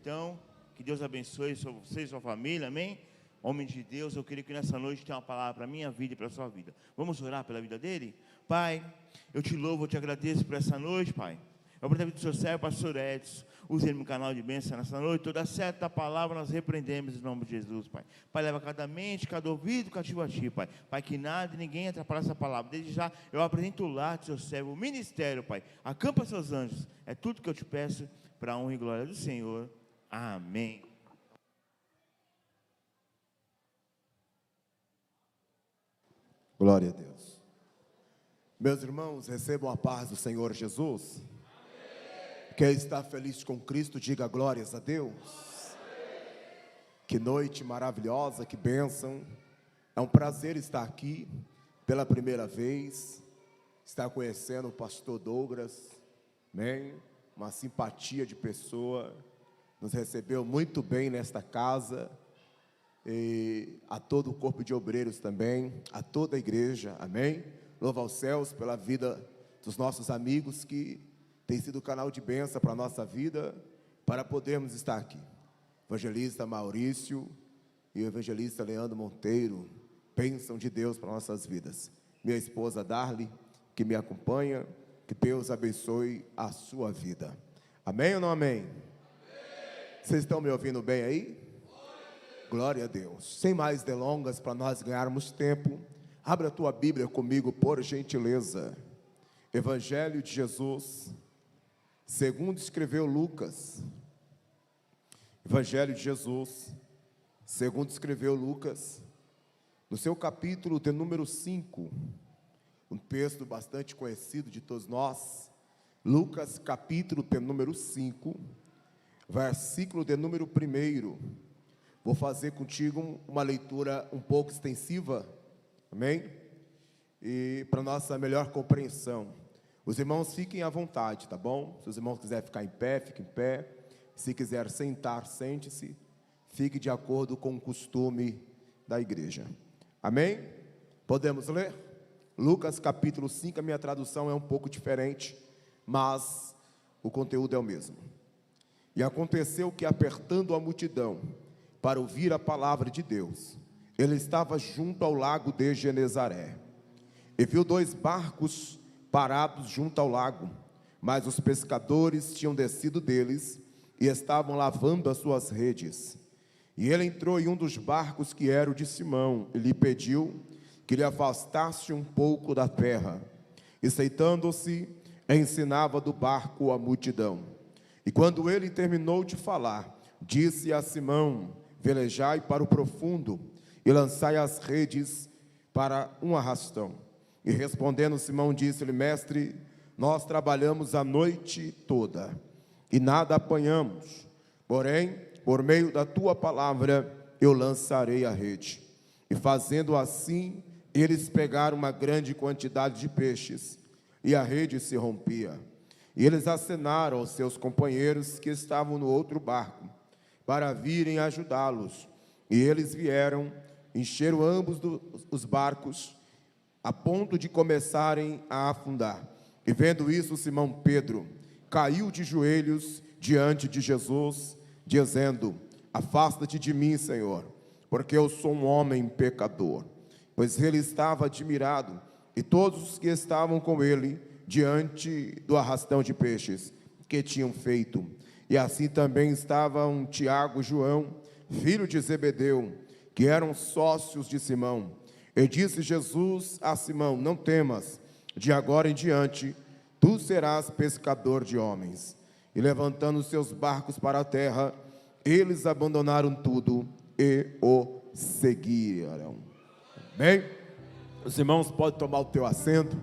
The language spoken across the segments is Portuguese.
então, que Deus abençoe você e sua família, amém? Homem de Deus, eu queria que nessa noite tenha uma palavra para a minha vida e para a sua vida. Vamos orar pela vida dele? Pai, eu te louvo, eu te agradeço por essa noite, Pai. Eu apresento a vida do seu servo, pastor Edson. Use ele no canal de bênção nessa noite. Toda certa palavra nós repreendemos em nome de Jesus, Pai. Pai, leva cada mente, cada ouvido cativo a Ti, Pai. Pai, que nada e ninguém atrapalhe essa palavra. Desde já, eu apresento o lar do seu servo, o ministério, Pai. Acampa seus anjos. É tudo que eu te peço para a honra e glória do Senhor. Amém. Glória a Deus. Meus irmãos, recebam a paz do Senhor Jesus. Amém. Quem está feliz com Cristo, diga glórias a Deus. Amém. Que noite maravilhosa, que bênção. É um prazer estar aqui pela primeira vez, estar conhecendo o pastor Douglas. Amém. Uma simpatia de pessoa, nos recebeu muito bem nesta casa. E a todo o corpo de obreiros também, a toda a igreja, amém? Louva aos céus pela vida dos nossos amigos que tem sido canal de bênção para a nossa vida, para podermos estar aqui. Evangelista Maurício e o evangelista Leandro Monteiro, bênção de Deus para nossas vidas. Minha esposa Darly, que me acompanha, que Deus abençoe a sua vida. Amém ou não amém? Amém. Vocês estão me ouvindo bem aí? Glória a Deus. Sem mais delongas, para nós ganharmos tempo, abra a tua Bíblia comigo, por gentileza. Evangelho de Jesus, segundo escreveu Lucas. Evangelho de Jesus, segundo escreveu Lucas, no seu capítulo de número 5, um texto bastante conhecido de todos nós. Lucas, capítulo de número 5, versículo de número 1. Vou fazer contigo uma leitura um pouco extensiva, amém? E para nossa melhor compreensão. Os irmãos fiquem à vontade, tá bom? Se os irmãos quiserem ficar em pé, fique em pé. Se quiser sentar, sente-se. Fique de acordo com o costume da igreja. Amém? Podemos ler? Lucas capítulo 5, a minha tradução é um pouco diferente, mas o conteúdo é o mesmo. E aconteceu que, apertando a multidão para ouvir a palavra de Deus, ele estava junto ao lago de Genezaré, e viu 2 barcos parados junto ao lago, mas os pescadores tinham descido deles, e estavam lavando as suas redes. E ele entrou em um dos barcos, que era o de Simão, e lhe pediu que lhe afastasse um pouco da terra, e sentando-se, ensinava do barco a multidão. E quando ele terminou de falar, disse a Simão: velejai para o profundo e lançai as redes para um arrastão. E respondendo Simão, disse-lhe: mestre, nós trabalhamos a noite toda e nada apanhamos, porém, por meio da tua palavra, eu lançarei a rede. E fazendo assim, eles pegaram uma grande quantidade de peixes, e a rede se rompia. E eles acenaram aos seus companheiros que estavam no outro barco, para virem ajudá-los. E eles vieram, encheram ambos os barcos, a ponto de começarem a afundar. E vendo isso, Simão Pedro caiu de joelhos diante de Jesus, dizendo: afasta-te de mim, Senhor, porque eu sou um homem pecador. Pois ele estava admirado, e todos os que estavam com ele, diante do arrastão de peixes que tinham feito. E assim também estavam Tiago e João, filho de Zebedeu, que eram sócios de Simão. E disse Jesus a Simão: não temas, de agora em diante tu serás pescador de homens. E levantando seus barcos para a terra, eles abandonaram tudo e o seguiram. Bem, os irmãos podem tomar o teu assento,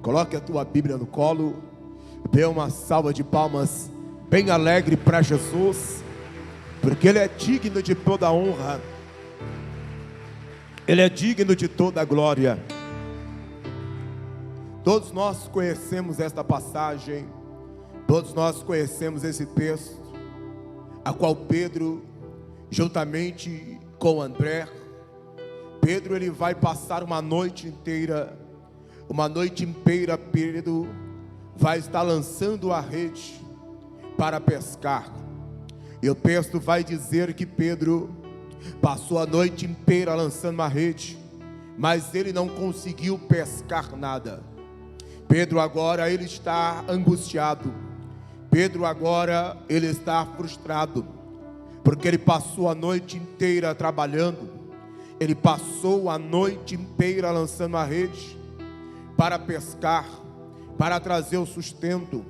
coloque a tua Bíblia no colo, dê uma salva de palmas bem alegre para Jesus, porque Ele é digno de toda a honra, Ele é digno de toda a glória. Todos nós conhecemos esta passagem, todos nós conhecemos esse texto, a qual Pedro, juntamente com André, Pedro ele vai passar uma noite inteira, Pedro vai estar lançando a rede para pescar. E o texto vai dizer que Pedro passou a noite inteira lançando uma rede, mas ele não conseguiu pescar nada. Pedro agora ele está angustiado. Pedro agora ele está frustrado, porque ele passou a noite inteira trabalhando. Ele passou a noite inteira lançando a rede para pescar, para trazer o sustento,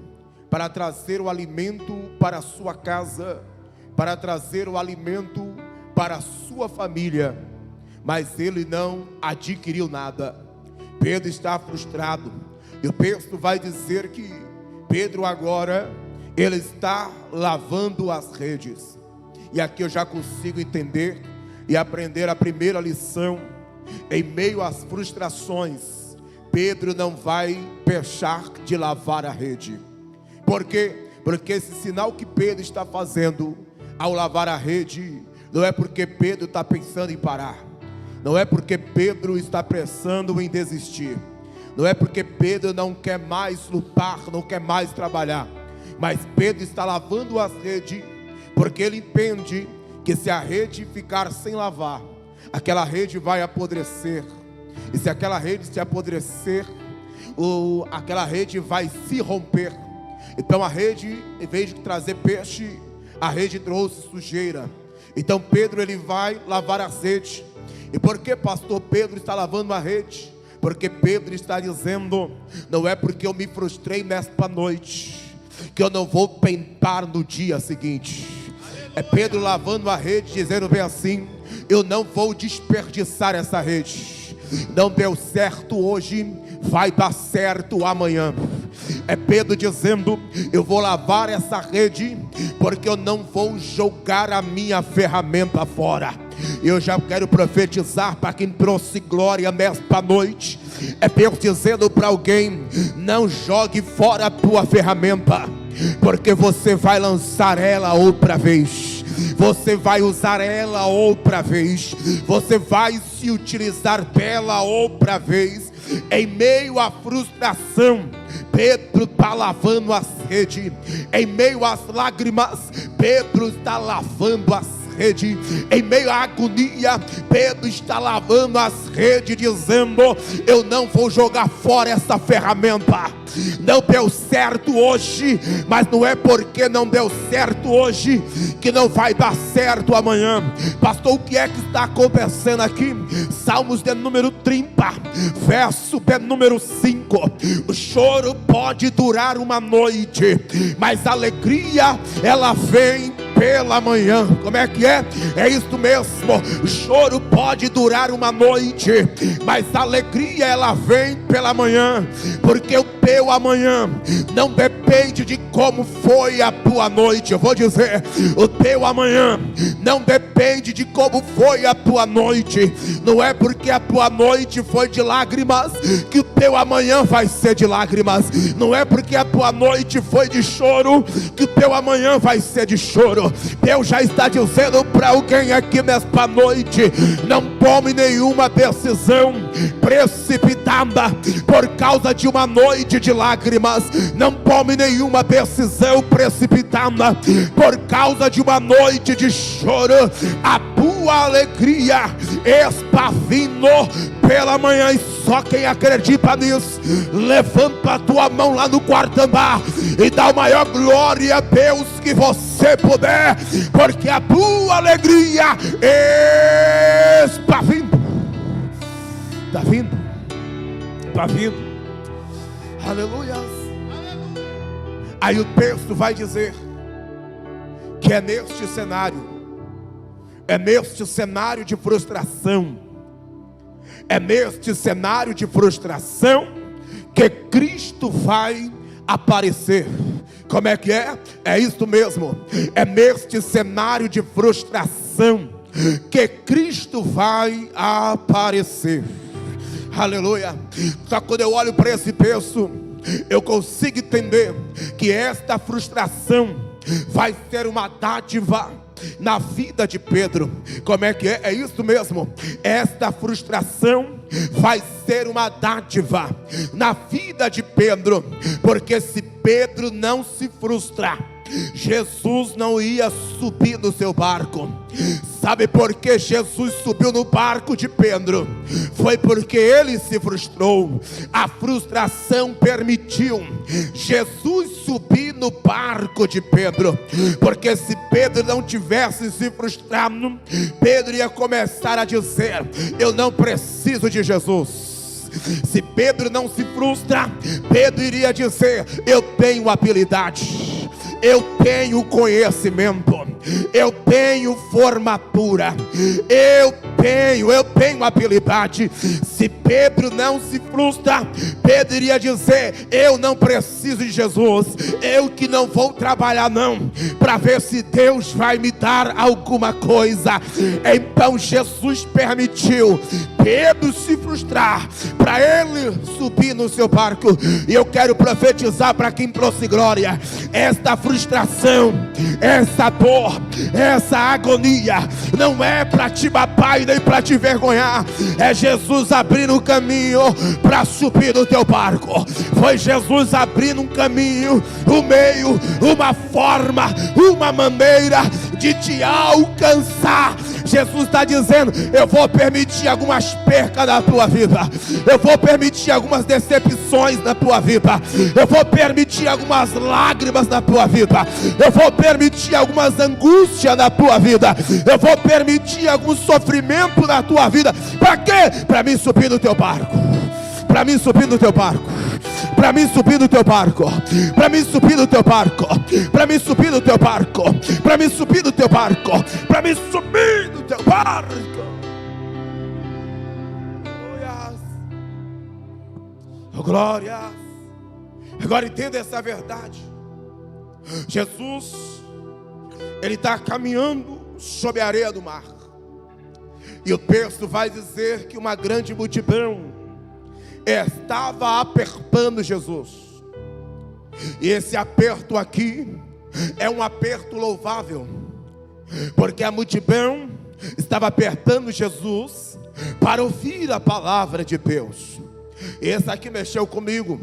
para trazer o alimento para a sua casa, para trazer o alimento para a sua família, mas ele não adquiriu nada. Pedro está frustrado, e o texto vai dizer que Pedro agora, ele está lavando as redes. E aqui eu já consigo entender e aprender a primeira lição. Em meio às frustrações, Pedro não vai deixar de lavar a rede. Por quê? Porque esse sinal que Pedro está fazendo ao lavar a rede, não é porque Pedro está pensando em parar, não é porque Pedro está pensando em desistir, não é porque Pedro não quer mais lutar, não quer mais trabalhar, mas Pedro está lavando as redes, porque ele entende que se a rede ficar sem lavar, aquela rede vai apodrecer. E se aquela rede se apodrecer, aquela rede vai se romper. Então a rede, em vez de trazer peixe, a rede trouxe sujeira. Então Pedro ele vai lavar as redes. E por que pastor Pedro está lavando a rede? Porque Pedro está dizendo: não é porque eu me frustrei nesta noite que eu não vou tentar no dia seguinte. É Pedro lavando a rede, dizendo bem assim: eu não vou desperdiçar essa rede. Não deu certo hoje, vai dar certo amanhã. É Pedro dizendo: eu vou lavar essa rede, porque eu não vou jogar a minha ferramenta fora. Eu já quero profetizar para quem trouxe glória nesta noite. É Deus dizendo para alguém: não jogue fora a tua ferramenta, porque você vai lançar ela outra vez. Você vai usar ela outra vez. Você vai se utilizar dela outra vez. Em meio à frustração, Pedro está lavando as redes. Em meio às lágrimas, Pedro está lavando as redes. Em meio à agonia, Pedro está lavando as redes, dizendo: eu não vou jogar fora essa ferramenta. Não deu certo hoje, mas não é porque não deu certo hoje que não vai dar certo amanhã. Pastor, o que é que está acontecendo aqui? Salmos de número 30, verso de número 5. O choro pode durar uma noite, mas a alegria ela vem pela manhã. Como é que é? É isso mesmo. O choro pode durar uma noite, mas a alegria ela vem pela manhã. Porque o teu amanhã não depende de como foi a tua noite. Eu vou dizer: o teu amanhã não depende de como foi a tua noite. Não é porque a tua noite foi de lágrimas que o teu amanhã vai ser de lágrimas. Não é porque a tua noite foi de choro que o teu amanhã vai ser de choro. Deus já está dizendo para alguém aqui nesta noite: não tome nenhuma decisão precipitada por causa de uma noite de lágrimas. Não tome nenhuma decisão precipitada por causa de uma noite de choro. A tua alegria está vindo pela manhã, e só quem acredita nisso, levanta a tua mão lá no quarto andar e dá a maior glória a Deus que você puder, porque a tua alegria está vindo. Está vindo, está vindo. Aleluia. Aí o texto vai dizer que é neste cenário de frustração, é neste cenário de frustração que Cristo vai aparecer. Como é que é? É isso mesmo. É neste cenário de frustração que Cristo vai aparecer. Aleluia. Só quando eu olho para esse texto, eu consigo entender que esta frustração vai ser uma dádiva na vida de Pedro. Como é que é? É isso mesmo. Esta frustração vai ser uma dádiva na vida de Pedro, porque se Pedro não se frustrar, Jesus não ia subir no seu barco. Sabe por que Jesus subiu no barco de Pedro? Foi porque ele se frustrou. A frustração permitiu Jesus subir no barco de Pedro, porque se Pedro não tivesse se frustrado, Pedro ia começar a dizer: eu não preciso de Jesus. Se Pedro não se frustra, Pedro iria dizer: eu tenho habilidade, eu tenho conhecimento, eu tenho formatura, eu tenho habilidade. Se Pedro não se frustra, Pedro iria dizer: eu não preciso de Jesus, eu que não vou trabalhar não, para ver se Deus vai me dar alguma coisa. Então Jesus permitiu Pedro se frustrar, para ele subir no seu barco. E eu quero profetizar para quem trouxe glória: esta frustração, essa dor, essa agonia não é para te babar e nem para te vergonhar. É Jesus abrindo um caminho para subir no teu barco. Foi Jesus abrindo um caminho, um meio, uma forma, uma maneira de te alcançar. Jesus está dizendo: eu vou permitir algumas percas na tua vida, eu vou permitir algumas decepções na tua vida, eu vou permitir algumas lágrimas na tua vida, eu vou permitir algumas angústias na tua vida, eu vou permitir algum sofrimento na tua vida. Para quê? Para mim subir no teu barco, para mim subir no teu barco, para mim subir no teu barco, para mim subir no teu barco, para mim subir no teu barco, para mim subir no teu barco, para mim subir no teu barco. Oh, glórias. Agora entenda essa verdade. Jesus, ele está caminhando sobre a areia do mar, e o texto vai dizer que uma grande multidão estava apertando Jesus. E esse aperto aqui é um aperto louvável, porque a multidão estava apertando Jesus para ouvir a palavra de Deus. Esse aqui mexeu comigo.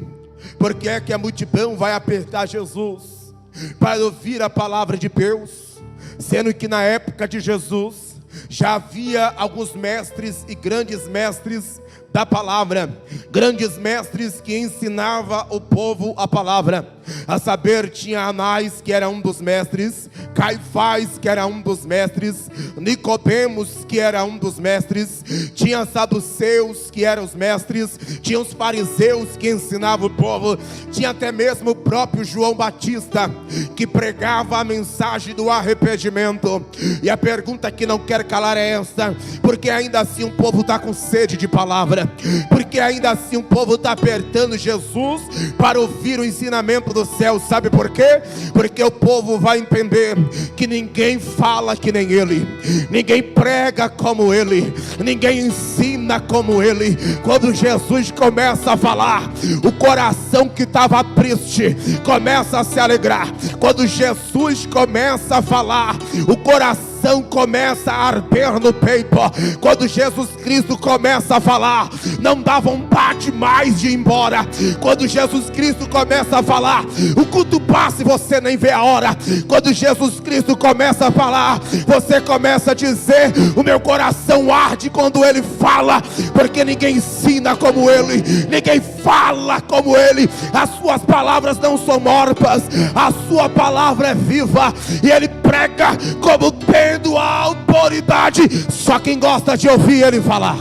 Porque é que a multidão vai apertar Jesus para ouvir a palavra de Deus, sendo que na época de Jesus já havia alguns mestres e grandes mestres da palavra, grandes mestres que ensinavam o povo a palavra. A saber, tinha Anás, que era um dos mestres, Caifás, que era um dos mestres, Nicodemos, que era um dos mestres, tinha saduceus, que eram os mestres, tinha os fariseus que ensinavam o povo, tinha até mesmo o próprio João Batista, que pregava a mensagem do arrependimento. E a pergunta que não quer calar é esta: porque ainda assim o povo está com sede de palavra? Porque ainda assim o povo está apertando Jesus para ouvir o ensinamento do céu? Sabe por quê? Porque o povo vai entender que ninguém fala que nem ele, ninguém prega como ele, ninguém ensina como ele. Quando Jesus começa a falar, o coração que estava triste começa a se alegrar. Quando Jesus começa a falar, o coração começa a arder no peito. Quando Jesus Cristo começa a falar, não dá vontade mais de ir embora. Quando Jesus Cristo começa a falar, o culto passa e você nem vê a hora. Quando Jesus Cristo começa a falar, você começa a dizer: o meu coração arde quando ele fala, porque ninguém ensina como ele, ninguém fala como ele. As suas palavras não são mortas, a sua palavra é viva, e ele prega como tendo a autoridade. Só quem gosta de ouvir ele falar,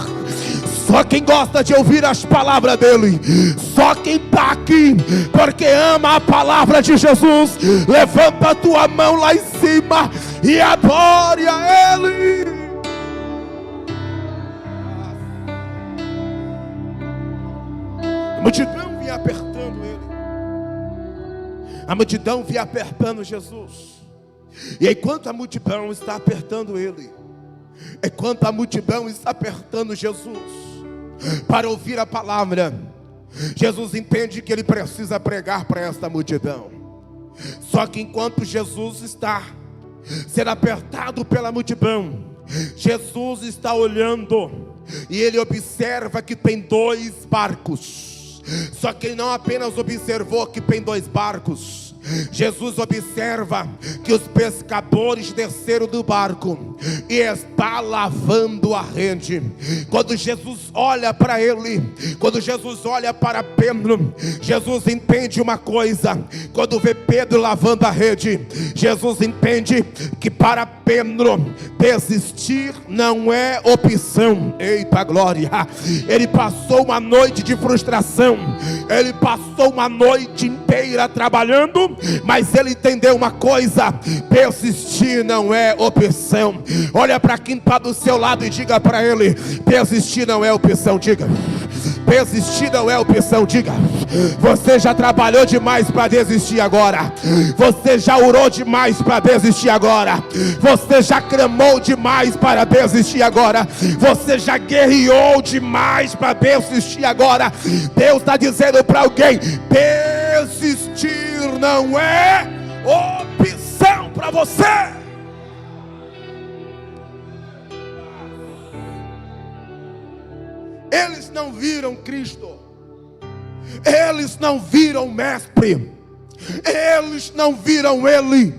só quem gosta de ouvir as palavras dele, só quem está aqui porque ama a palavra de Jesus, levanta a tua mão lá em cima e adore a ele. A multidão vinha apertando ele, a multidão vinha apertando Jesus. E enquanto a multidão está apertando ele, enquanto a multidão está apertando Jesus para ouvir a palavra, Jesus entende que ele precisa pregar para esta multidão. Só que enquanto Jesus está sendo apertado pela multidão, Jesus está olhando e ele observa que tem 2 barcos. Só que ele não apenas observou que tem 2 barcos, Jesus observa que os pescadores desceram do barco e está lavando a rede. Quando Jesus olha para ele, quando Jesus olha para Pedro, Jesus entende uma coisa. Quando vê Pedro lavando a rede, Jesus entende que para Pedro desistir não é opção. Eita glória! Ele passou uma noite de frustração, ele passou uma noite inteira trabalhando, mas ele entendeu uma coisa: desistir não é opção. Olha para quem está do seu lado e diga para ele: desistir não é opção. Diga: desistir não é opção. Diga: você já trabalhou demais para desistir agora. Você já orou demais para desistir agora. Você já clamou demais para desistir agora. Você já guerreou demais para desistir agora. Deus está dizendo para alguém: desistir não é opção para você. Eles não viram Cristo, eles não viram o Mestre, eles não viram Ele,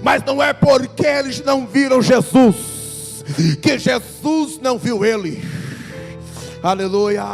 mas não é porque eles não viram Jesus que Jesus não viu ele. Aleluia.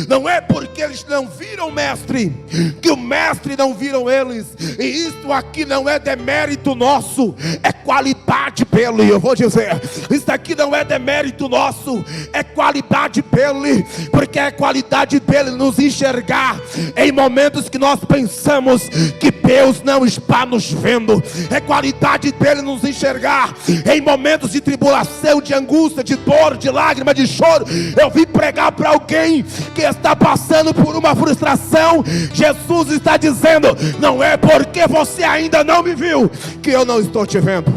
Não é porque eles não viram o Mestre que o Mestre não viram eles. E isso aqui não é demérito nosso, é qualidade dele. Eu vou dizer, isso aqui não é demérito nosso, é qualidade dele. Porque é qualidade dele nos enxergar em momentos que nós pensamos que Deus não está nos vendo. É qualidade dele nos enxergar em momentos de tribulação, de angústia, de dor, de lágrima, de choro. Eu vim pregar para alguém que está passando por uma frustração. Jesus está dizendo: não é porque você ainda não me viu que eu não estou te vendo,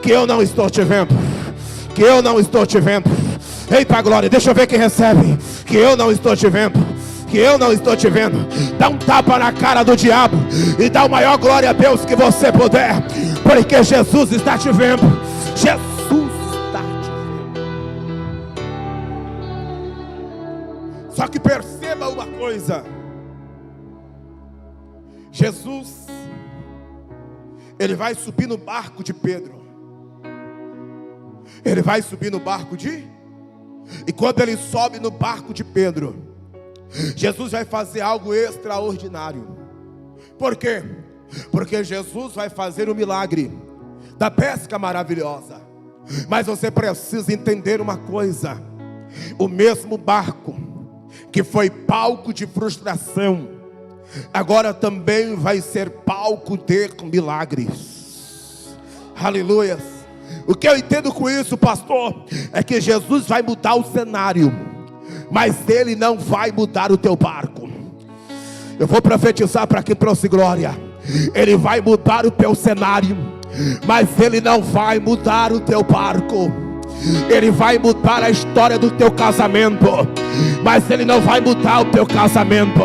que eu não estou te vendo, que eu não estou te vendo. Eita glória, deixa eu ver quem recebe. Que eu não estou te vendo, que eu não estou te vendo. Dá um tapa na cara do diabo e dá o maior glória a Deus que você puder, porque Jesus está te vendo. Jesus está te vendo. Só que perceba uma coisa: Jesus, ele vai subir no barco de Pedro. Ele vai subir no barco e quando ele sobe no barco de Pedro, Jesus vai fazer algo extraordinário. Por quê? Porque Jesus vai fazer o milagre da pesca maravilhosa. Mas você precisa entender uma coisa: o mesmo barco que foi palco de frustração, agora também vai ser palco de milagres. Aleluia. O que eu entendo com isso, pastor, é que Jesus vai mudar o cenário, mas ele não vai mudar o teu barco. Eu vou profetizar para quem trouxe glória: ele vai mudar o teu cenário, mas ele não vai mudar o teu barco. Ele vai mudar a história do teu casamento, mas ele não vai mudar o teu casamento.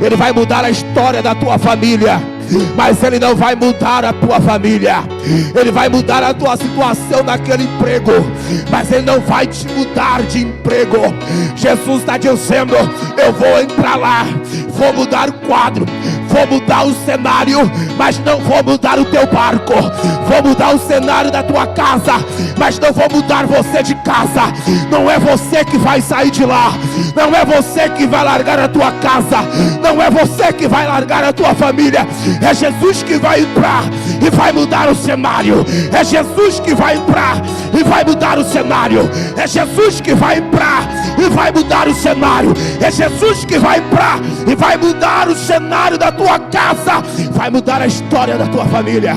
Ele vai mudar a história da tua família, mas ele não vai mudar a tua família. Ele vai mudar a tua situação naquele emprego, mas ele não vai te mudar de emprego. Jesus está dizendo: eu vou entrar lá, vou mudar o quadro, vou mudar o cenário, mas não vou mudar o teu barco. Vou mudar o cenário da tua casa, mas não vou mudar você de casa. Não é você que vai sair de lá, não é você que vai largar a tua casa, não é você que vai largar a tua família. É Jesus que vai entrar e vai mudar o cenário. É Jesus que vai entrar e vai mudar o cenário. É Jesus que vai entrar e vai mudar o cenário. É Jesus que vai entrar e vai mudar o cenário da tua casa. Vai mudar a história da tua família,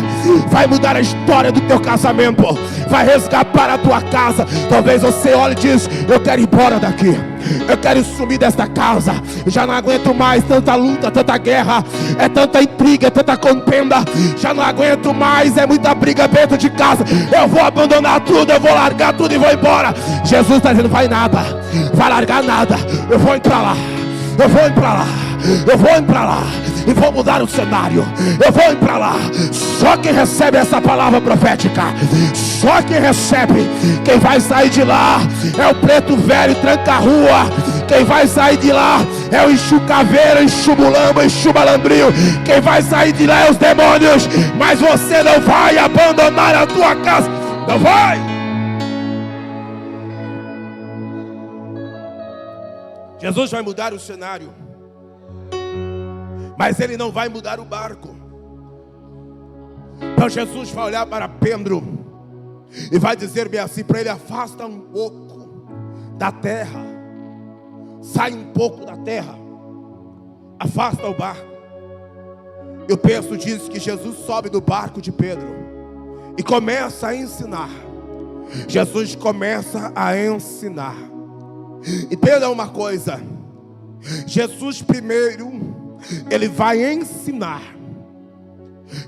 vai mudar a história do teu casamento, vai resgatar a tua casa. Talvez você olhe e diz: eu quero ir embora daqui, eu quero sumir desta casa, eu já não aguento mais tanta luta, tanta guerra, é tanta intriga, é tanta contenda, já não aguento mais, é muita briga dentro de casa, eu vou abandonar tudo, eu vou largar tudo e vou embora. Jesus está dizendo: vai nada, vai largar nada, eu vou entrar lá, eu vou entrar lá, eu vou entrar lá e vou mudar o cenário. Eu vou entrar lá. Só quem recebe essa palavra profética, só quem recebe, quem vai sair de lá é o preto velho tranca-rua Quem vai sair de lá é o Exu Caveira, Exu Mulamba, Exu Malandrinho. Quem vai sair de lá é os demônios. Mas você não vai abandonar a tua casa. Não vai. Jesus vai mudar o cenário, mas Ele não vai mudar o barco. Então Jesus vai olhar para Pedro e vai dizer bem assim para ele: afasta um pouco da terra, sai um pouco da terra, afasta o barco. E o texto diz que Jesus sobe do barco de Pedro e começa a ensinar. Jesus começa a ensinar. Entenda uma coisa: Jesus primeiro, Ele vai ensinar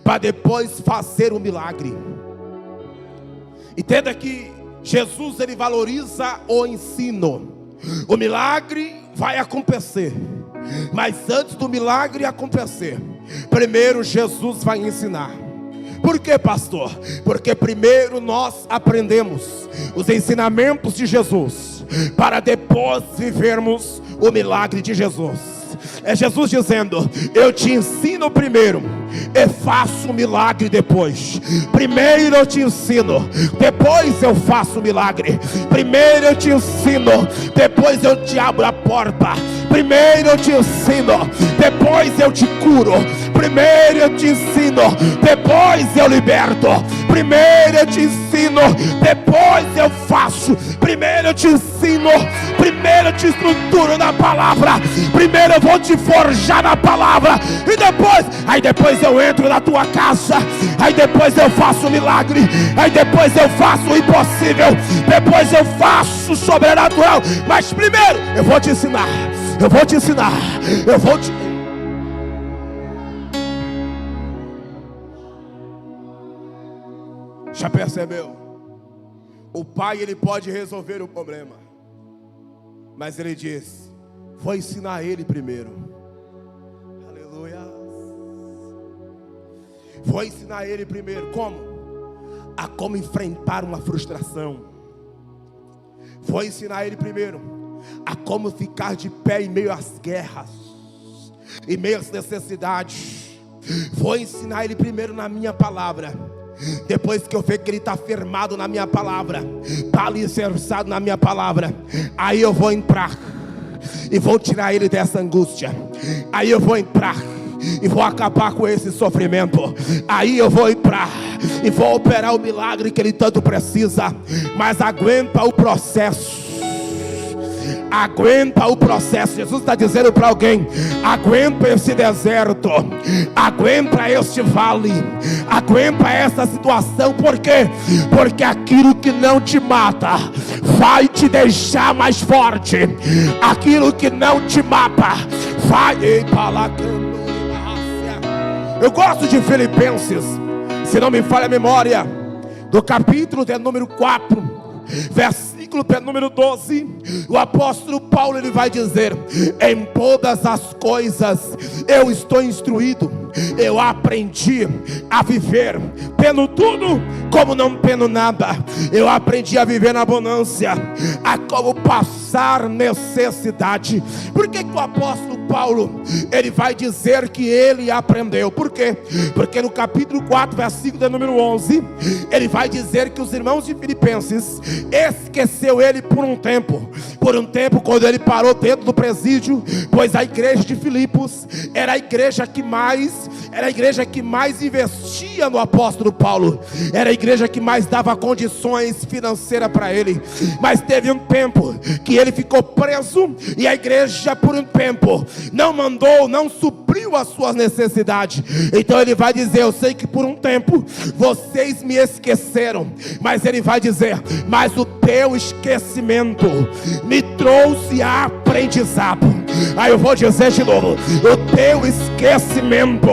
para depois fazer o milagre. Entenda que Jesus, Ele valoriza o ensino. O milagre vai acontecer, mas antes do milagre acontecer, primeiro Jesus vai ensinar. Por quê, pastor? Porque primeiro nós aprendemos os ensinamentos de Jesus, para depois vivermos o milagre de Jesus. É Jesus dizendo: eu te ensino primeiro e faço o milagre depois. Primeiro eu te ensino, depois eu faço o milagre. Primeiro eu te ensino, depois eu te abro a porta. Primeiro eu te ensino, depois eu te curo. Primeiro eu te ensino, depois eu liberto. Primeiro eu te ensino, depois eu faço. Primeiro eu te ensino, primeiro eu te estruturo na palavra. Primeiro eu vou te forjar na palavra. E depois eu entro na tua casa. Aí depois eu faço o milagre. Aí depois eu faço o impossível. Depois eu faço o sobrenatural. Mas primeiro eu vou te ensinar. Eu vou te ensinar. Eu vou te... Já percebeu? O pai, ele pode resolver o problema, mas ele diz: vou ensinar ele primeiro. Aleluia. Vou ensinar ele primeiro. Como? A como enfrentar uma frustração. Vou ensinar ele primeiro a como ficar de pé em meio às guerras, em meio às necessidades. Vou ensinar ele primeiro na minha palavra. Depois que eu ver que ele está firmado na minha palavra, está alicerçado na minha palavra, aí eu vou entrar e vou tirar ele dessa angústia. Aí eu vou entrar e vou acabar com esse sofrimento. Aí eu vou entrar e vou operar o milagre que ele tanto precisa. Mas aguenta o processo. Aguenta o processo. Jesus está dizendo para alguém: aguenta esse deserto, aguenta este vale, aguenta essa situação. Por quê? Porque aquilo que não te mata vai te deixar mais forte. Aquilo que não te mata vai... Eu gosto de Filipenses, se não me falha a memória, do capítulo de número 4, versículo de número 12, o apóstolo Paulo, ele vai dizer: em todas as coisas eu estou instruído, eu aprendi a viver tendo tudo como não tendo nada. Eu aprendi a viver na abundância, a como passar necessidade. Por que o apóstolo Paulo, ele vai dizer que ele aprendeu? Por quê? Porque no capítulo 4, versículo de número 11, ele vai dizer que os irmãos de Filipenses esqueceu ele por um tempo, quando ele parou dentro do presídio, pois a igreja de Filipos era a igreja que mais investia no apóstolo Paulo, era a igreja que mais dava condições financeiras para ele. Mas teve um tempo que ele ficou preso, e a igreja por um tempo não supriu as suas necessidades. Então ele vai dizer: eu sei que por um tempo vocês me esqueceram, mas ele vai dizer: mas o teu esquecimento me trouxe aprendizado. Aí eu vou dizer de novo: o teu esquecimento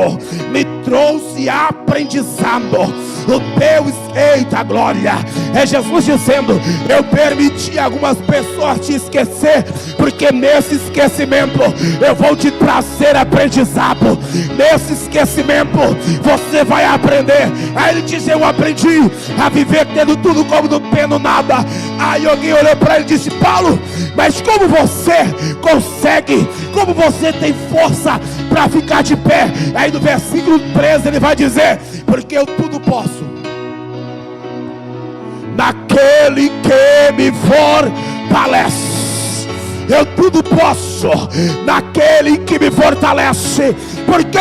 me trouxe aprendizado. O teu esquecimento Eita glória! É Jesus dizendo: eu permiti algumas pessoas te esquecer, porque nesse esquecimento eu vou te trazer aprendizado. Nesse esquecimento você vai aprender. Aí ele diz: eu aprendi a viver tendo tudo como não tendo nada. Aí alguém olhou para ele e disse: Paulo, mas como você consegue, como você tem força para ficar de pé? Aí no versículo 13 ele vai dizer: porque eu tudo posso naquele que me fortalece. Eu tudo posso naquele que me fortalece. Por quê?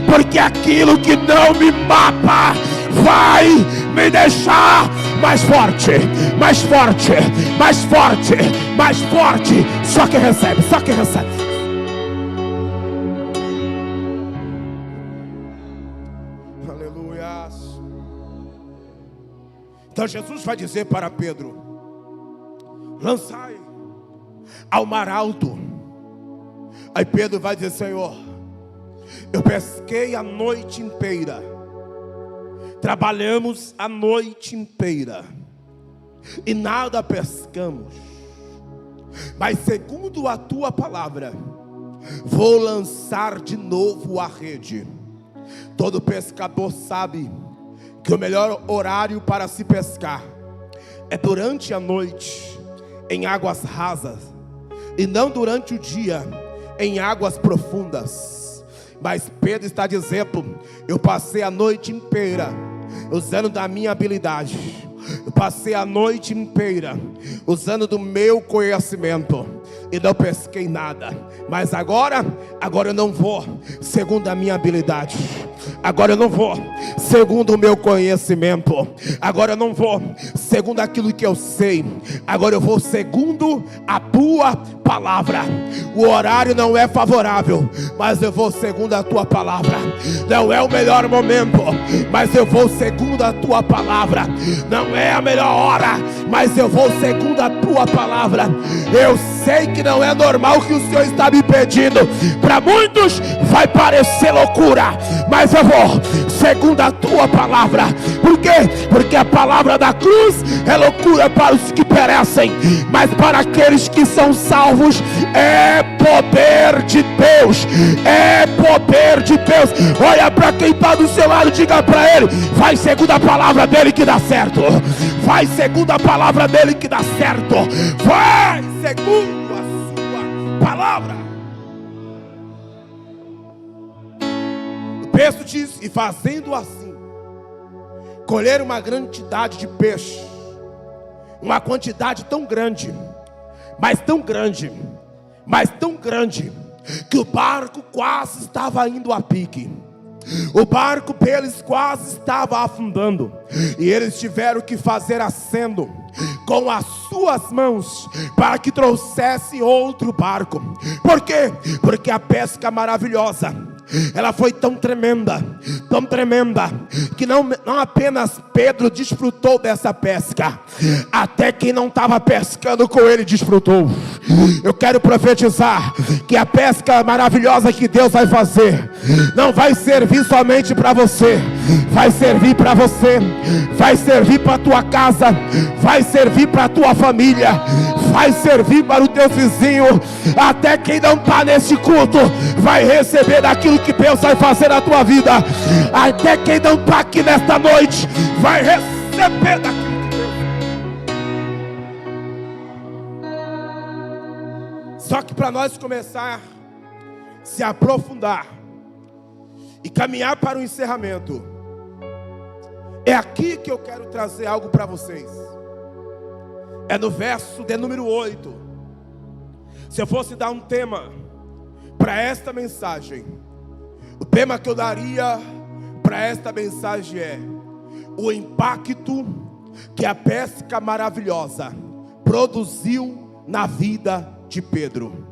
Porque aquilo que não me mata vai me deixar mais forte, mais forte, mais forte, mais forte. Só que recebe, só que recebe. Aleluia. Então Jesus vai dizer para Pedro: lançai ao mar alto. Aí Pedro vai dizer: Senhor, eu pesquei a noite inteira, trabalhamos a noite inteira e nada pescamos, mas segundo a tua palavra vou lançar de novo a rede. Todo pescador sabe que o melhor horário para se pescar é durante a noite, em águas rasas, e não durante o dia, em águas profundas. Mas Pedro está dizendo: eu passei a noite inteira usando da minha habilidade, eu passei a noite inteira usando do meu conhecimento e não pesquei nada. Mas agora eu não vou segundo a minha habilidade, agora eu não vou segundo o meu conhecimento, agora eu não vou segundo aquilo que eu sei, agora eu vou segundo a tua palavra. O horário não é favorável, mas eu vou segundo a tua palavra. Não é o melhor momento, mas eu vou segundo a tua palavra. Não é a melhor hora, mas eu vou segundo a tua palavra. Eu sei que não é normal o que o Senhor está me pedindo. Para muitos vai parecer loucura, mas eu vou segundo a tua palavra. Por quê? Porque a palavra da cruz é loucura para os que perecem, mas para aqueles que são salvos é poder de Deus. É poder de Deus. Olha para quem está do seu lado, diga para ele: vai segundo a palavra dele que dá certo. Vai segundo a palavra dele que dá certo. Vai segundo a sua palavra. O texto diz: e fazendo assim, colheram uma quantidade de peixe, uma quantidade tão grande, mas tão grande, mas tão grande, que o barco quase estava indo a pique. O barco deles quase estava afundando, e eles tiveram que fazer aceno com as suas mãos para que trouxesse outro barco. Por quê? Porque a pesca maravilhosa, ela foi tão tremenda, que não apenas Pedro desfrutou dessa pesca, até quem não estava pescando com ele desfrutou. Eu quero profetizar que a pesca maravilhosa que Deus vai fazer não vai servir somente para você, vai servir para você, vai servir para a tua casa, vai servir para a tua família, vai servir para o teu vizinho. Até quem não está nesse culto vai receber daquilo que Deus vai fazer na tua vida. Até quem não está aqui nesta noite vai receber daquilo que Deus. Só que para nós começar a se aprofundar e caminhar para o encerramento, é aqui que eu quero trazer algo para vocês. É no verso de número 8. Se eu fosse dar um tema para esta mensagem, o tema que eu daria para esta mensagem é: o impacto que a pesca maravilhosa produziu na vida de Pedro.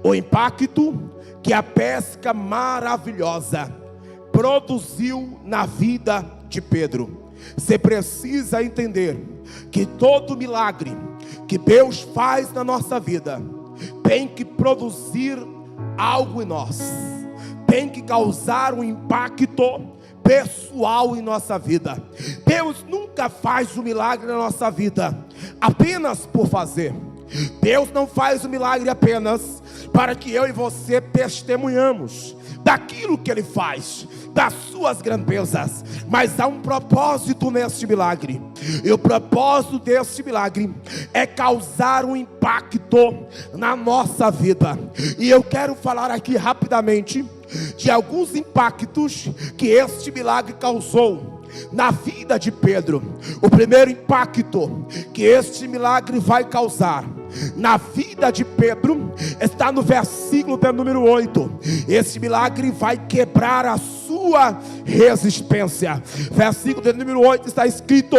O impacto que a pesca maravilhosa produziu na vida de Pedro. Você precisa entender que todo milagre que Deus faz na nossa vida tem que produzir algo em nós, tem que causar um impacto pessoal em nossa vida. Deus nunca faz um milagre na nossa vida apenas por fazer. Deus não faz o milagre apenas para que eu e você testemunhamos daquilo que Ele faz, das suas grandezas, mas há um propósito neste milagre, e o propósito deste milagre é causar um impacto na nossa vida. E eu quero falar aqui rapidamente de alguns impactos que este milagre causou na vida de Pedro. O primeiro impacto que este milagre vai causar na vida de Pedro está no versículo de número 8. Esse milagre vai quebrar a sua resistência. Versículo de número 8 está escrito: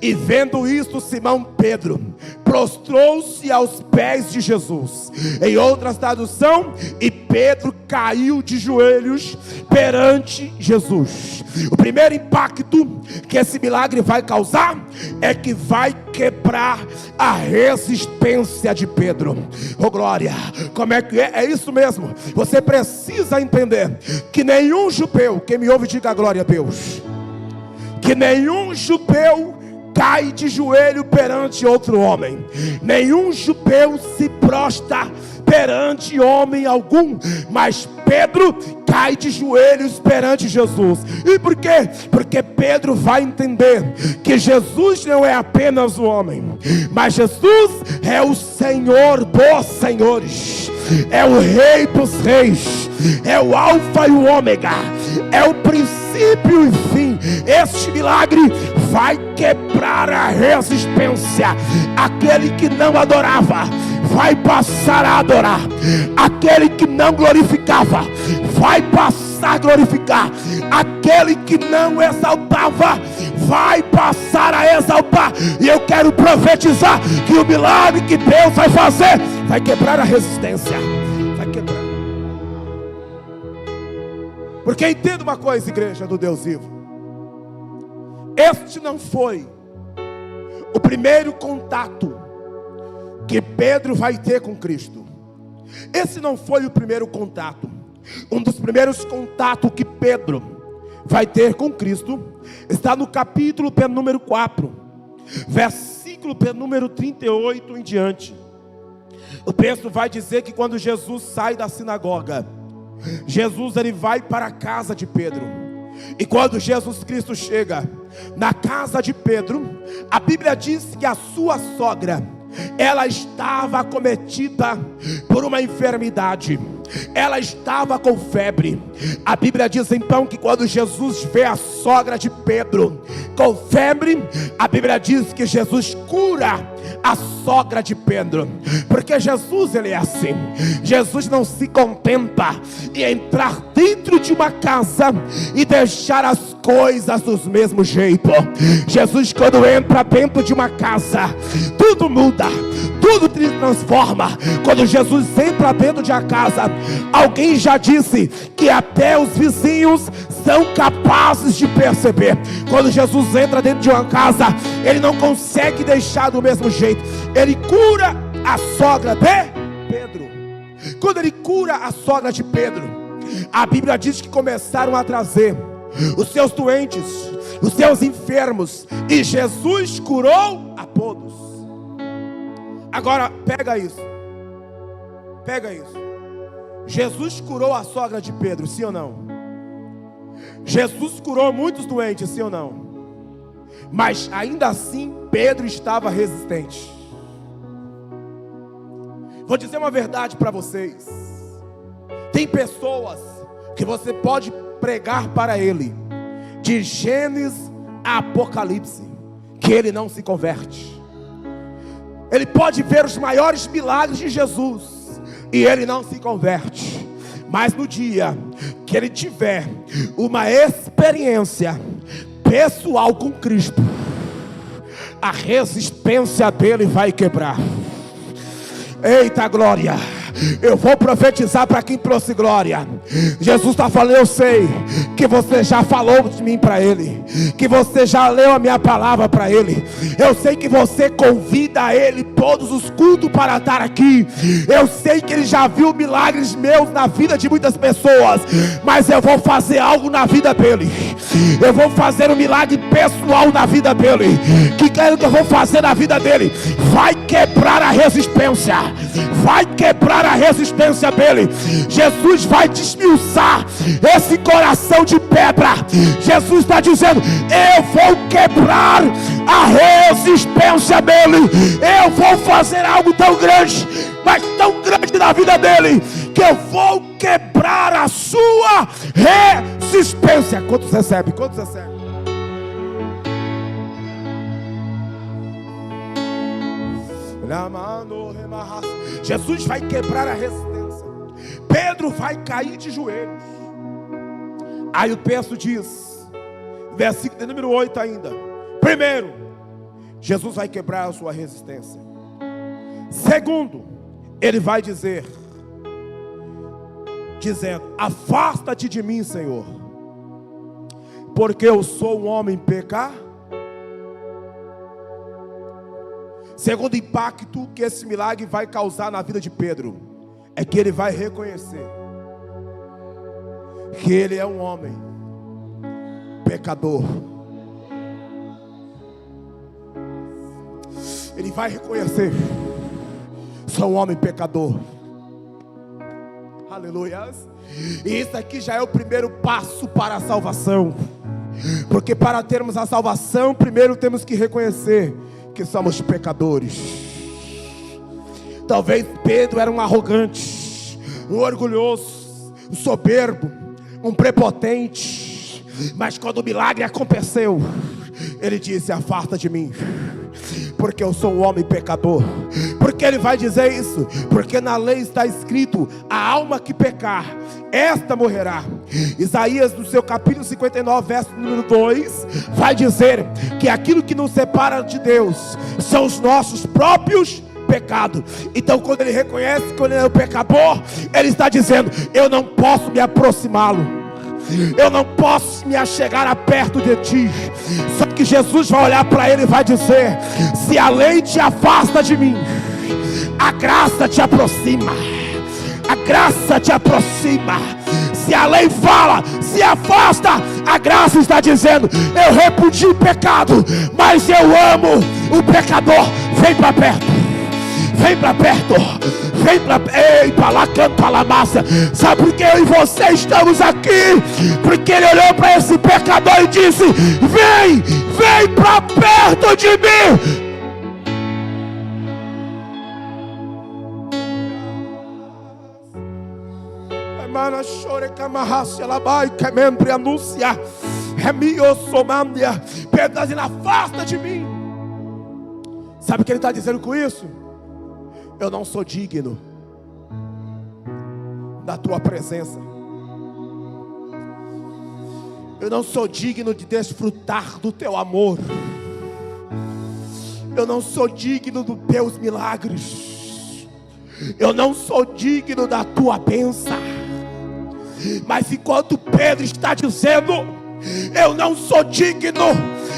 e vendo isto, Simão Pedro prostrou-se aos pés de Jesus. Em outras traduções, e Pedro caiu de joelhos perante Jesus. O primeiro impacto que esse milagre vai causar é que vai quebrar a resistência de Pedro. Oh glória, como é que é? É isso mesmo. Você precisa entender que nenhum judeu, quem me ouve diga glória a Deus, que nenhum judeu cai de joelho perante outro homem. Nenhum judeu se prostra perante homem algum, mas Pedro cai de joelhos perante Jesus. E por quê? Porque Pedro vai entender que Jesus não é apenas o homem, mas Jesus é o Senhor dos senhores, é o Rei dos reis, é o Alfa e o Ômega, é o princípio e fim. Este milagre vai quebrar a resistência. Aquele que não adorava vai passar a adorar. Aquele que não glorificava vai passar a glorificar. Aquele que não exaltava vai passar a exaltar. E eu quero profetizar que o milagre que Deus vai fazer vai quebrar a resistência. Vai quebrar. Porque entenda uma coisa, igreja do Deus vivo: este não foi o primeiro contato que Pedro vai ter com Cristo. Esse não foi o primeiro contato. Um dos primeiros contatos que Pedro vai ter com Cristo está no capítulo número 4, versículo número 38 em diante. O texto vai dizer que quando Jesus sai da sinagoga, Jesus ele vai para a casa de Pedro. E quando Jesus Cristo chega na casa de Pedro, a Bíblia diz que a sua sogra, ela estava acometida por uma enfermidade, ela estava com febre. A Bíblia diz então que quando Jesus vê a sogra de Pedro com febre, a Bíblia diz que Jesus cura a sogra de Pedro. Porque Jesus ele é assim. Jesus não se contenta em entrar dentro de uma casa e deixar as coisas do mesmo jeito. Jesus, quando entra dentro de uma casa, tudo muda, tudo se transforma. Quando Jesus entra dentro de uma casa, alguém já disse que até os vizinhos são capazes de perceber. Quando Jesus entra dentro de uma casa, ele não consegue deixar do mesmo jeito. Ele cura a sogra de Pedro. Quando ele cura a sogra de Pedro, a Bíblia diz que começaram a trazer os seus doentes, os seus enfermos, e Jesus curou a todos. Agora pega isso. Pega isso. Jesus curou a sogra de Pedro, sim ou não? Jesus curou muitos doentes, sim ou não? Mas ainda assim Pedro estava resistente. Vou dizer uma verdade para vocês. Tem pessoas que você pode pregar para ele de Gênesis a Apocalipse, que ele não se converte. Ele pode ver os maiores milagres de Jesus e ele não se converte. Mas no dia que ele tiver uma experiência pessoal com Cristo, a resistência dele vai quebrar. Eita glória! Eu vou profetizar para quem trouxe glória. Jesus está falando: eu sei que você já falou de mim para Ele, que você já leu a minha palavra para Ele. Eu sei que você convida Ele todos os cultos para estar aqui. Eu sei que Ele já viu milagres meus na vida de muitas pessoas, mas eu vou fazer algo na vida dele. Eu vou fazer um milagre pessoal na vida dele. Que quero que eu vou fazer na vida dele? Vai quebrar a resistência. Vai quebrar a resistência dele. Jesus vai desmiuçar esse coração de pedra. Jesus está dizendo: eu vou quebrar a resistência dele. Eu vou fazer algo tão grande, mas tão grande na vida dele, que eu vou quebrar a sua resistência. Quantos recebem? Quantos recebem? Jesus vai quebrar a resistência. Pedro vai cair de joelhos. Aí o texto diz, versículo número 8 ainda: primeiro, Jesus vai quebrar a sua resistência. Segundo, ele vai dizer, dizendo: afasta-te de mim, Senhor, porque eu sou um homem pecador. Segundo impacto que esse milagre vai causar na vida de Pedro, é que ele vai reconhecer que ele é um homem pecador. Ele vai reconhecer: sou um homem pecador. Aleluia. E isso aqui já é o primeiro passo para a salvação. Porque para termos a salvação, primeiro temos que reconhecer que somos pecadores. Talvez Pedro era um arrogante, um orgulhoso, um soberbo, um prepotente. Mas quando o milagre aconteceu, ele disse: afasta de mim, porque eu sou um homem pecador. Por que ele vai dizer isso? Porque na lei está escrito: a alma que pecar, esta morrerá. Isaías, no seu capítulo 59, verso número 2, vai dizer que aquilo que nos separa de Deus são os nossos próprios pecados. Então, quando ele reconhece que ele é o pecador, ele está dizendo: eu não posso me aproximá-lo, eu não posso me achegar a perto de ti. Só que Jesus vai olhar para ele e vai dizer: se a lei te afasta de mim, a graça te aproxima. A graça te aproxima. Se a lei fala, se afasta, a graça está dizendo: eu repudio o pecado, mas eu amo o pecador. Vem para perto, vem para perto, vem para perto. Ei, para lá, canta lá, massa. Sabe por que eu e você estamos aqui? Porque ele olhou para esse pecador e disse: vem, vem para perto de mim. Pedro está dizendo: afasta de mim. Sabe o que ele está dizendo com isso? Eu não sou digno da tua presença. Eu não sou digno de desfrutar do teu amor. Eu não sou digno dos teus milagres. Eu não sou digno da tua bênção. Mas enquanto Pedro está dizendo: eu não sou digno,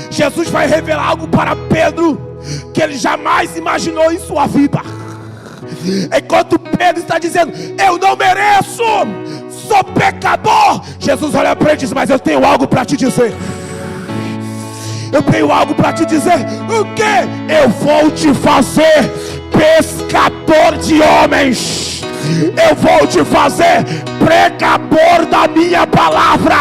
Jesus vai revelar algo para Pedro que ele jamais imaginou em sua vida. Enquanto Pedro está dizendo: eu não mereço, sou pecador, Jesus olha para ele e diz: mas eu tenho algo para te dizer. Eu tenho algo para te dizer. O que? Eu vou te fazer pescador de homens. Eu vou te fazer pregador da minha palavra.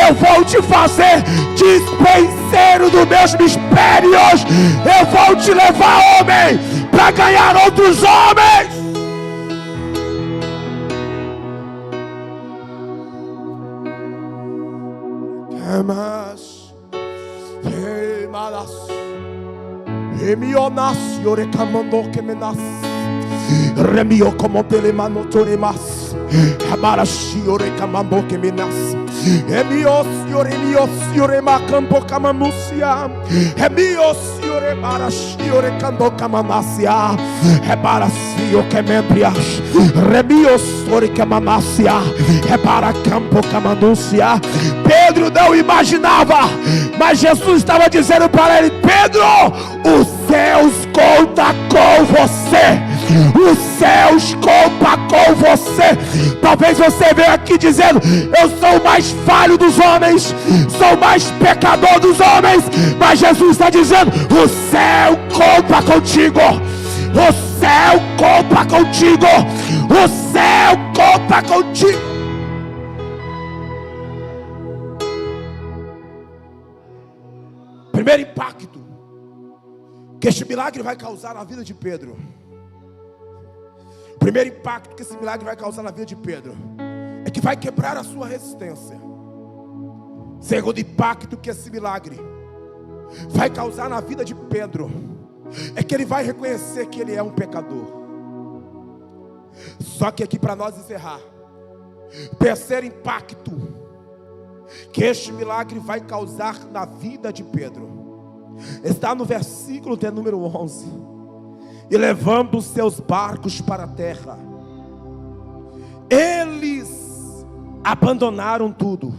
Eu vou te fazer dispenseiro dos meus mistérios. Eu vou te levar, homem, para ganhar outros homens. Remio como telemano toremas. Amara shiore kamambo que menas. Emios yore macambo kamamusia. Emios yore mara shiore kando kamanasia. Ebara sio que membrias. Remios yore kamanasia. Ebara campo kamanusia. Pedro não imaginava, mas Jesus estava dizendo para ele: Pedro, os céus contam com você. Os céus contam com você. Talvez você veja aqui dizendo: eu sou o mais falho dos homens, sou o mais pecador dos homens. Mas Jesus está dizendo: o céu conta contigo. O céu conta contigo. O céu conta contigo. Primeiro impacto que este milagre vai causar na vida de Pedro. O primeiro impacto que esse milagre vai causar na vida de Pedro é que vai quebrar a sua resistência. Segundo impacto que esse milagre vai causar na vida de Pedro é que ele vai reconhecer que ele é um pecador. Só que aqui, para nós encerrar, terceiro impacto que este milagre vai causar na vida de Pedro está no versículo de número 11. E levando os seus barcos para a terra, eles abandonaram tudo.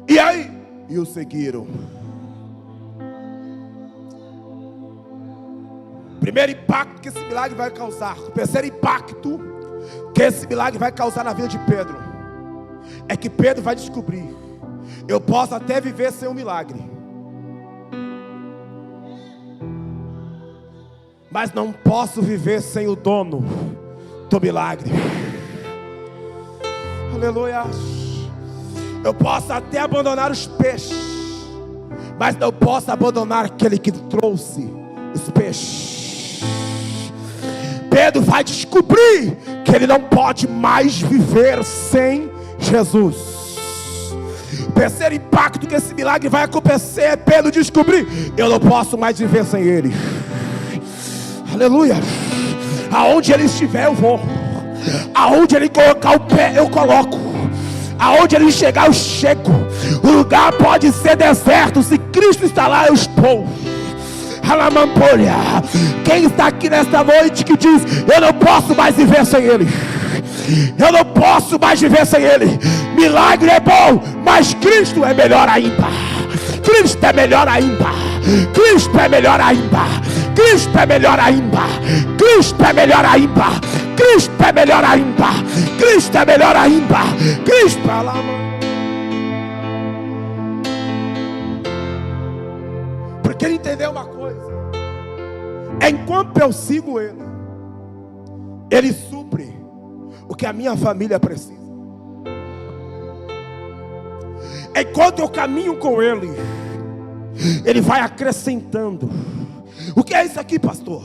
E aí? E o seguiram. Primeiro impacto que esse milagre vai causar. O terceiro impacto que esse milagre vai causar na vida de Pedro é que Pedro vai descobrir: eu posso até viver sem um milagre, mas não posso viver sem o dono do milagre. Aleluia. Eu posso até abandonar os peixes, mas não posso abandonar aquele que trouxe os peixes. Pedro vai descobrir que ele não pode mais viver sem Jesus. O terceiro impacto que esse milagre vai acontecer é Pedro descobrir: eu não posso mais viver sem ele. Aleluia. Aonde ele estiver eu vou, aonde ele colocar o pé eu coloco, aonde ele chegar eu chego. O lugar pode ser deserto, se Cristo está lá eu estou. Alamampolha. Quem está aqui nesta noite que diz: eu não posso mais viver sem ele, eu não posso mais viver sem ele. Milagre é bom, mas Cristo é melhor ainda. Cristo é melhor ainda. Cristo é melhor ainda. Cristo é melhor ainda. Cristo é melhor ainda. Cristo é melhor ainda. Cristo é melhor ainda. Cristo é lá. Porque ele entendeu uma coisa: enquanto eu sigo ele, ele supre o que a minha família precisa. Enquanto eu caminho com ele, ele vai acrescentando. O que é isso aqui, pastor?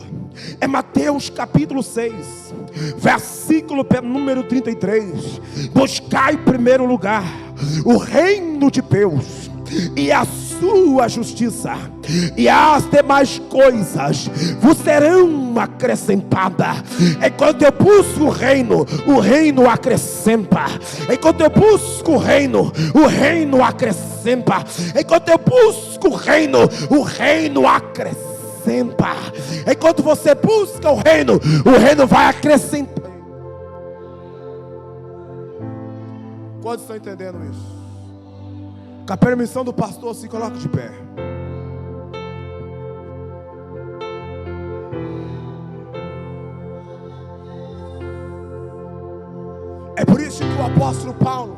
É Mateus capítulo 6, versículo número 33. Buscai em primeiro lugar o reino de Deus e a sua justiça, e as demais coisas vos serão acrescentadas. Enquanto eu busco o reino acrescenta. Enquanto eu busco o reino acrescenta. Enquanto eu busco o reino acrescenta. Enquanto você busca o reino vai acrescentar. Quantos estão entendendo isso? Com a permissão do pastor, se coloque de pé. É por isso que o apóstolo Paulo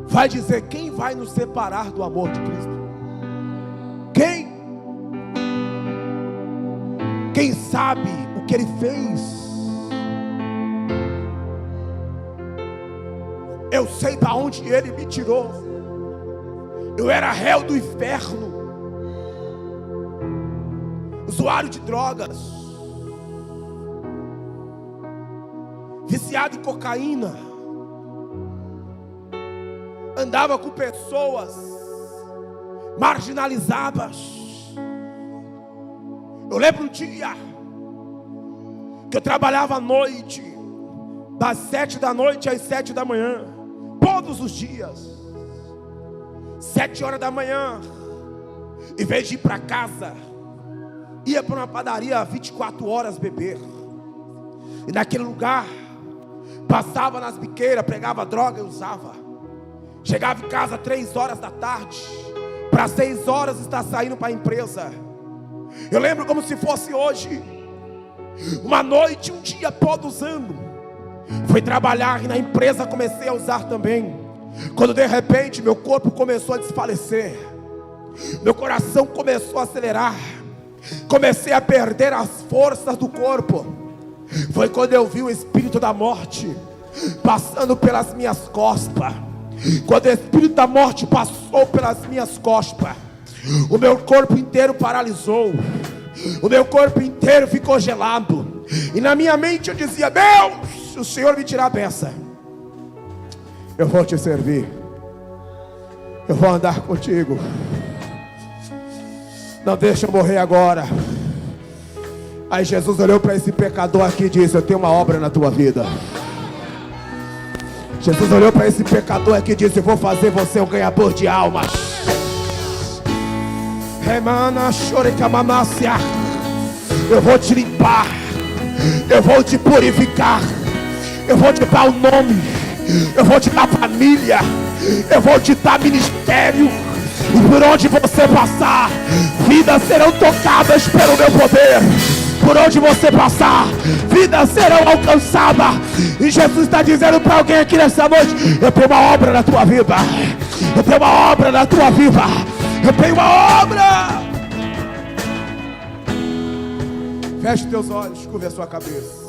vai dizer: quem vai nos separar do amor de Cristo? Quem sabe o que ele fez? Eu sei para onde ele me tirou. Eu era réu do inferno, usuário de drogas, viciado em cocaína, andava com pessoas marginalizadas. Eu lembro um dia que eu trabalhava à noite, das 7 da noite às 7 da manhã, todos os dias. 7 horas da manhã, em vez de ir para casa, ia para uma padaria 24 horas beber. E naquele lugar, passava nas biqueiras, pegava droga e usava. Chegava em casa 3 horas da tarde, para 6 horas estar saindo para a empresa. Eu lembro como se fosse hoje. Uma noite, um dia todo usando, fui trabalhar e na empresa comecei a usar também. Quando de repente meu corpo começou a desfalecer, meu coração começou a acelerar, comecei a perder as forças do corpo. Foi quando eu vi o espírito da morte passando pelas minhas costas. Quando o espírito da morte passou pelas minhas costas, o meu corpo inteiro paralisou, o meu corpo inteiro ficou gelado. E na minha mente eu dizia: Deus, se o Senhor me tirar a beça, eu vou te servir, eu vou andar contigo. Não deixa eu morrer agora. Aí Jesus olhou para esse pecador aqui e disse: eu tenho uma obra na tua vida. Jesus olhou para esse pecador aqui e disse: eu vou fazer você um ganhador de almas. Eu vou te limpar, eu vou te purificar, eu vou te dar o nome, eu vou te dar família, eu vou te dar ministério. E por onde você passar, vidas serão tocadas pelo meu poder. Por onde você passar, vidas serão alcançadas. E Jesus está dizendo para alguém aqui nessa noite: eu tenho uma obra na tua vida, eu tenho uma obra na tua vida, eu tenho uma obra. Feche teus olhos, curve a sua cabeça.